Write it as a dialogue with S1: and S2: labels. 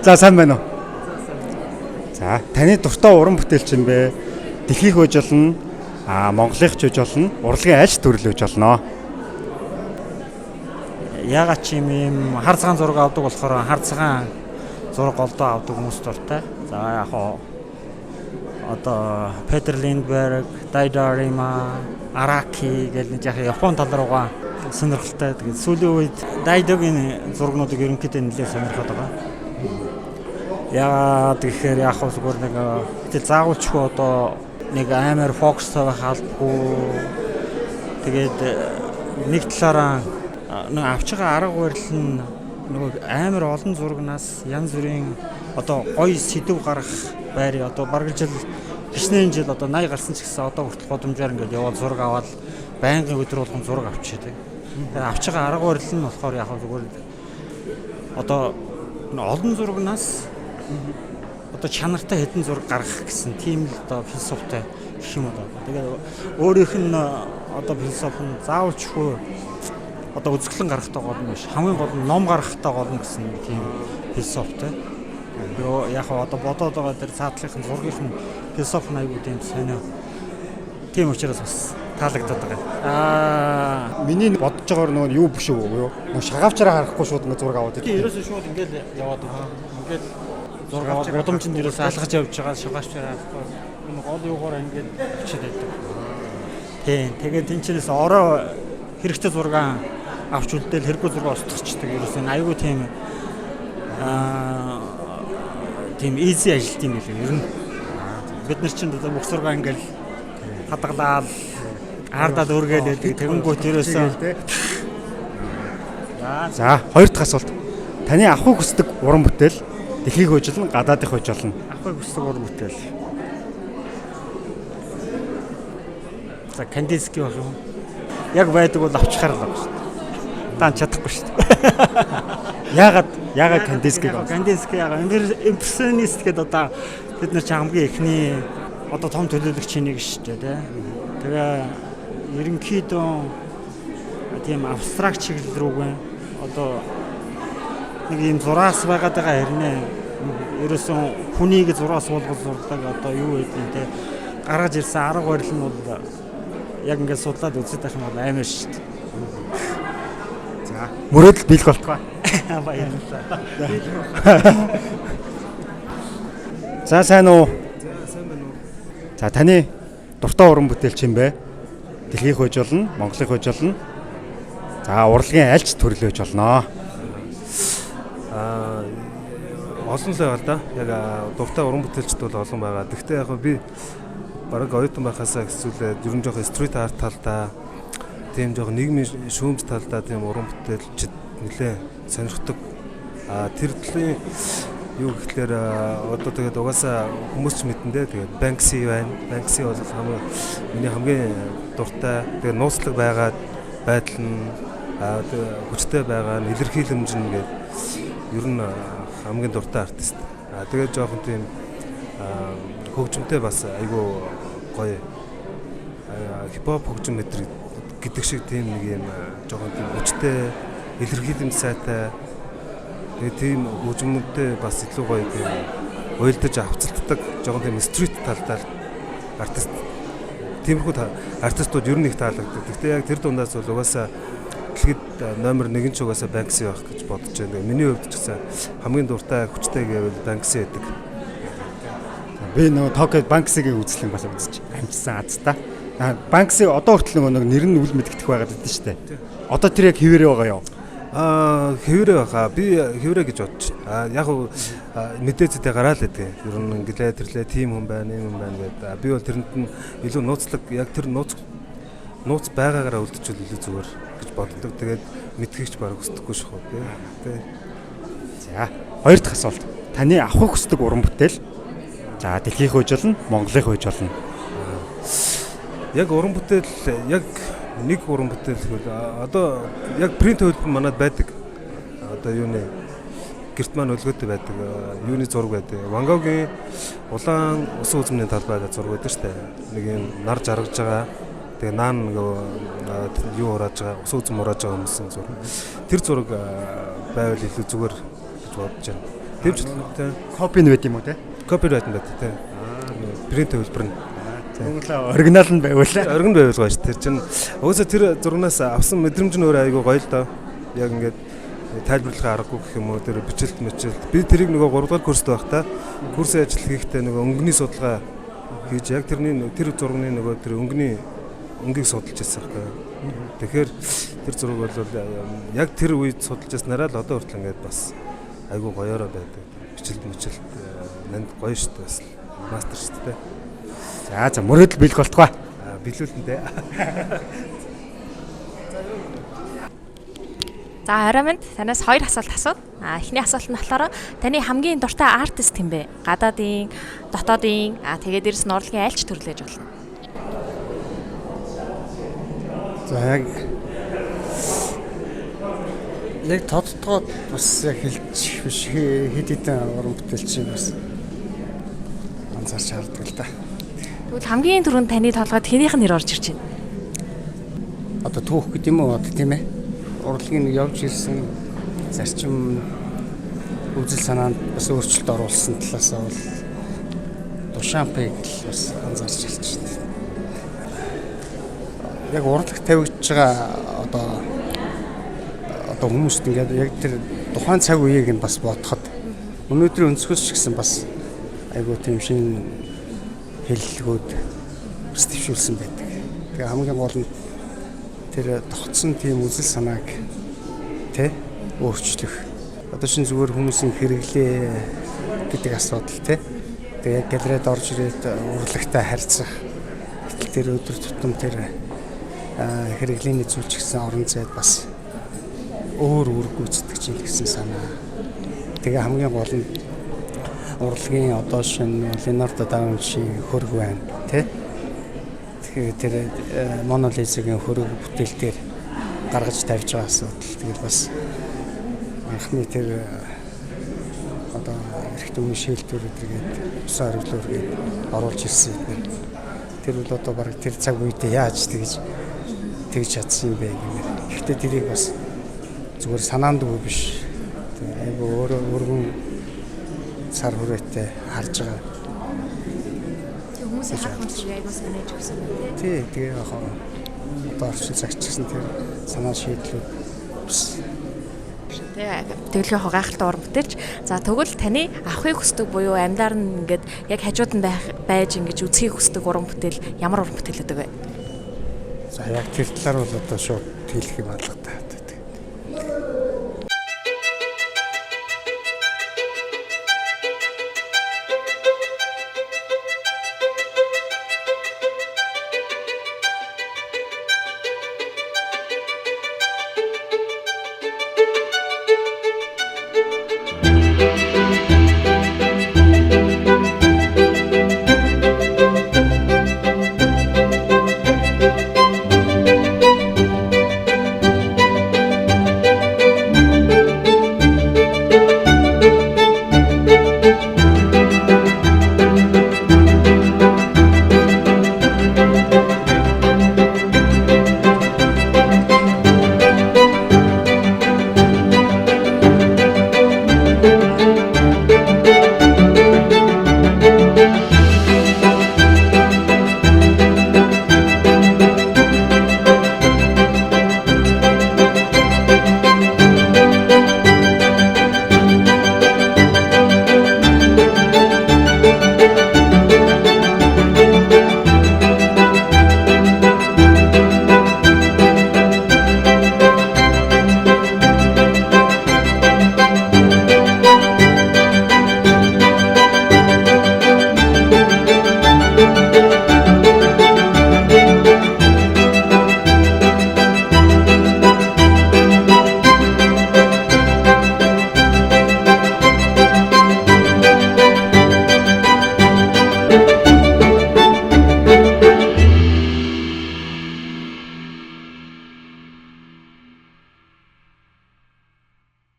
S1: За сайн байна уу? За таны дуртай уран бүтээлч юм бэ? Дэлхийх үж болно, Монголынх үж болно, урлагийн аль төрөл үж болно?
S2: Ягаад ч юм хар цагаан зураг авдаг болохоор хар цагаан зураг голдоо авдаг хүмүүс дуртай. За яг одоо Петер Линдберг, Дайдарима, Араки гэх нэг яг Япон тал руугаа сонирхолтой. Тэгээд сүүлийн үед Дайдогийн зургнуудыг ерөнхийдөө нэлээд сонирхоод байгаа. Яагаад гэхээр яг зүгээр нэг тэгэл заагуулчгүй одоо нэг амар фокустай байх албагүй. Тэгээд нэг талаараа нэг авч байгаа арга барил нь нөгөө амар олон зурагнаас янз бүрийн одоо гоё сэдв гаргах байр одоо бараг жил хичнээн жил одоо 80 гарсан ч гэсэн одоо хүртэл годомжоор ингээд яваад зураг аваад байнгын өдөр болгон зураг авчиадаг. Тэгээд авч байгаа арга барил нь болохоор яг зүгээр одоо олон зурагнаас одоо чанартай хэдэн зураг гаргах гэсэн тийм л одоо философитой гэх юм уу. Тэгээд өөрийнх нь одоо философи нь заавалчгүй одоо үзэсгэлэн гарахтаа гол нь биш. Хамгийн гол нь ном гарахтаа гол нь гэсэн тийм философитой. Яг одоо бодоод байгаа тэр цаатлахын зургийнх нь философи аягүй тийм сонио. Тийм учраас бас таалагдаад байгаа.
S1: Миний бодож байгаагаар нөгөө юу биш үү юу? Нөгөө шагаавчаараа харахгүй шууд ингэ зураг аваад
S2: тийм ерөөсөө шууд ингээл яваад байгаа. Ингээл зураг аваад гудамжинд ерөөсөө алгаж явж байгаа шагаавчаараа харахгүй. Энэ гол юугаар ингээл бичээд байдаг. Тийм тэгээд тэнчнээс ороо хэрэгтэй зураг авч үлдээл хэрэггүй зураг устгачдаг ерөөсөө аягүй тийм тийм easy ажилт юм билээ. Ер нь бид нар чинь бүх зураг ингээл хадгалаад ардаад өргөөлээд тэгэнгүүт ерөөсөө
S1: За хоёр дахь асуулт. Таны авахыг хүсдэг уран бүтээл дэлхийх үж болно, гадаадынх үж болно.
S2: Авахыг хүсдэг уран бүтээл. За Кандинский байх юм. Яг байдаг бол авчихаар л байна шүү дээ. Таан чадахгүй шүү дээ.
S1: Яагаад Кандинскийг авах?
S2: Кандинский яагаад импрессионист гэдэг одоо бид нар ч хамгийн эхний одоо том төлөөлөгчийн нэг шүү дээ. Тэгээ ерөнхийдөө тийм абстракт чиглэл рүүгээ одоо нэг юм зураас байгаад байгаа хэрнээ ерөөсөн хүнийг зураас болгож зурдаг одоо юу гэдэг нь те гаргаж ирсэн арга барил нь бол яг ингээд судлаад үзэж байх юм бол амар шүү дээ.
S1: За мөрөөдөл биелэх болтугай.
S2: Баярлалаа.
S1: За сайн уу? Сайн байна уу? За таны дуртай уран бүтээлч юм бэ? Дэлхийх үж болно, Монголынх үж болно. За урлагийн аль ч төрөл үж болно.
S3: Олон л байгаа да. Яг дуртай уран бүтээлчд бол олон байгаа. Гэхдээ яг би бараг оюутан байхасаа хэсүүлээд ерөн жоох стрит арт талдаа тийм жоох нийгмийн шүүмж талдаа тийм уран бүтээлчд нэлээ сонирхдаг. Тэр төлөв юу гэхлээр одоо тэгээд угаасаа хүмүүс ч мэдэндээ тэгээд Банкси байна. Банкси бол миний хамгийн дуртай. Тэгээд нууцлаг байгаад байдал нь хүчтэй байгаа нь илэрхийлэмж нь гэдэг ер нь хамгийн дуртай артист. Тэгээд жоохон тийм хөгжимтэй бас айгүй гоё хипхоп хөгжим гэдэг шиг тийм нэг юм жоохон тийм хүчтэй илэрхийлэмж сайтай тийм хөгжмөдөө бас илүү гоё тийм уйлдаж авцалддаг жоохон тийм стрит талдаа артист. Тиймэрхүү артистууд ер нь их таалагддаг. Гэхдээ яг тэр дундаас бол угаасаа дэлхийд номер 1 ч угаасаа Банкси байх гэж бодож байна. Миний хувьд ч гэсэн хамгийн дуртай хүчтэй гэвэл Банкси байдаг.
S1: Би нөгөө Токиод Банксигийн үзлэн бас үзчих амжсан аз та. Банкси одоо хүртэл нөгөө нэр нь үл мэдэгдэх байгаад байдаг шүү дээ. Одоо тэр яг хэвээрээ байгаа юу?
S3: Хэвээрээ байгаа. Би хэвээрээ гэж бодож байна. Яг мэдээцэдээ гараал гэдэг. Ер нь инглээ тэрлээ тим хүн байна, юм байна гэдэг. Би бол тэрэнд нь илүү нууцлаг яг тэр нууц байгаагаараа үлдчихвэл илүү зүгээр гэж боддог. Тэгээд мэдхийгч бараг хүсдэггүй шүү дээ.
S1: За, хоёр дахь асуулт. Таны авахыг хүсдэг уран бүтээл. За, дэлхийх үж болно, Монголынх үж болно.
S3: Яг уран бүтээл яг нэг уран бүтээл одоо яг принт хөлбөр манад байдаг. Одоо юуны гэрт маань өлгөөтэй байдаг. Юуны зураг байдаг. Ван Гогийн улаан усан үзмний талбайд зураг байдаг шүү дээ. Нэг юм нар жаргаж байгаа. Тэгээ наан юу урааж байгаа, усан үзм урааж байгаа хүмүүсийн зураг. Тэр зураг байвал илүү зүгээр гэж бодож байна. Тэмцэлтэй.
S1: Копи нь байд юм уу те?
S3: Копирайт нь байдаг тийм. Принт хөлбөр нь.
S1: Монголоо оригинал нь байвал.
S3: Оргин байвал гоё ш. Тэр чинь угаасаа тэр зурнаас авсан мэдрэмж нь өөрөө айгүй гоё л доо. Яг ингээд тайлбарлахаа аргагүй гэх юм уу тэр бичлэлт. Би тэрийг нөгөө 3 дугаар курст байхдаа курсын ажил хийхдээ нөгөө өнгөний судалгаа хийж яг тэр зурганы нөгөө тэр өнгийг судалж байсан хэрэг. Тэгэхээр тэр зураг бол яг тэр үед судалж яснараа л одоо хүртэл ингээд бас айгүй гоёороо байдаг. Бичлэлт нанд гоё шүү дээ бас мастер шүү дээ.
S1: За мөрөөдөл биелэх болтугай.
S3: Биелүүлэн дээ.
S4: За орой минь танаас 2 асуулт асууд. Эхний асуулт нь болохоор таны хамгийн дуртай артист хэм бэ? Гадаадын, дотоодын, тэгээд дээрс нь урлагийн айлч төрлөө гэж болно.
S2: За яг тодтогоо бас яг хэлчих биш хэд хэдэн уран бүтээлч бас анзаарч хардаг л да.
S4: Тэгвэл хамгийн түрүүнд таны толгойд хэнийх нь нэр орж ирж байна?
S2: Одоо түүх гэдэг юм уу одоо тийм ээ. Урлагийн явж ирсэн зарчим үзэл санаанд бас өөрчлөлт оруулсан талаас нь бол Душанбег л бас анзаарч ирж байна. Яг урлаг тавигдж байгаа одоо хүмүүст ингээд яг тэр тухайн цаг үеийг нь бас бодоход өнөөдрийн өнцгөөс ч гэсэн бас айгуу тийм шин хэллэгүүд бас төвшүүлсэн байдаг. Тэгээ хамгийн гол нь тэр тогтсон тийм үзэл санааг тэ өөрчлөх. Одоо шин зүгээр хүмүүсийн хэрэглээ гэдэг асуудал тэ. Тэгээ яг галерейд орж ирээд урлагтай харьцах. Гэтэл тэр өдөр тутам тэр хэрэглээний зүйлч гэсэн орон зайд бас өөр гүйцэтгэж ийн гэсэн санаа. Тэгээ хамгийн гол нь урлагийн одоо шинэ Леонардо да Винчи хөрөг байна тий. Тэгэхээр тэр Мона Лизагийн хөрөг бүтээл дээр гаргаж тавьж байгаа асуудал. Тэгээд бас анхны тэр одоо эрх төвийн шилтүүр гэдгийг усаар хөвлөргээд оруулж ирсэн юм. Тэр бол одоо баг тэр цаг үед яаж тэгж чадсан юм бэ гэмээр. Гэхдээ тэрийг бас зүгээр санаандгүй биш. Айгу өөргөн сар хүрээтэй харж байгаа.
S4: Хүмүүсийн харах юм шиг айгуу санаж өгсөн үү?
S2: Тий, тэгээ яг одоо орчин цагч гэсэн тэр санаа шийдлүүд бас
S4: Тэглэхийн гайхалтай уран бүтээлч. За тэгвэл таны авахыг хүсдэг буюу амьдаар нь ингээд яг хажууд нь байж ингэж үзхийг хүсдэг уран бүтээл ямар уран бүтээл гэдэг вэ?
S2: за яг тэр талаар бол одоо шууд хэлэх юм алга та.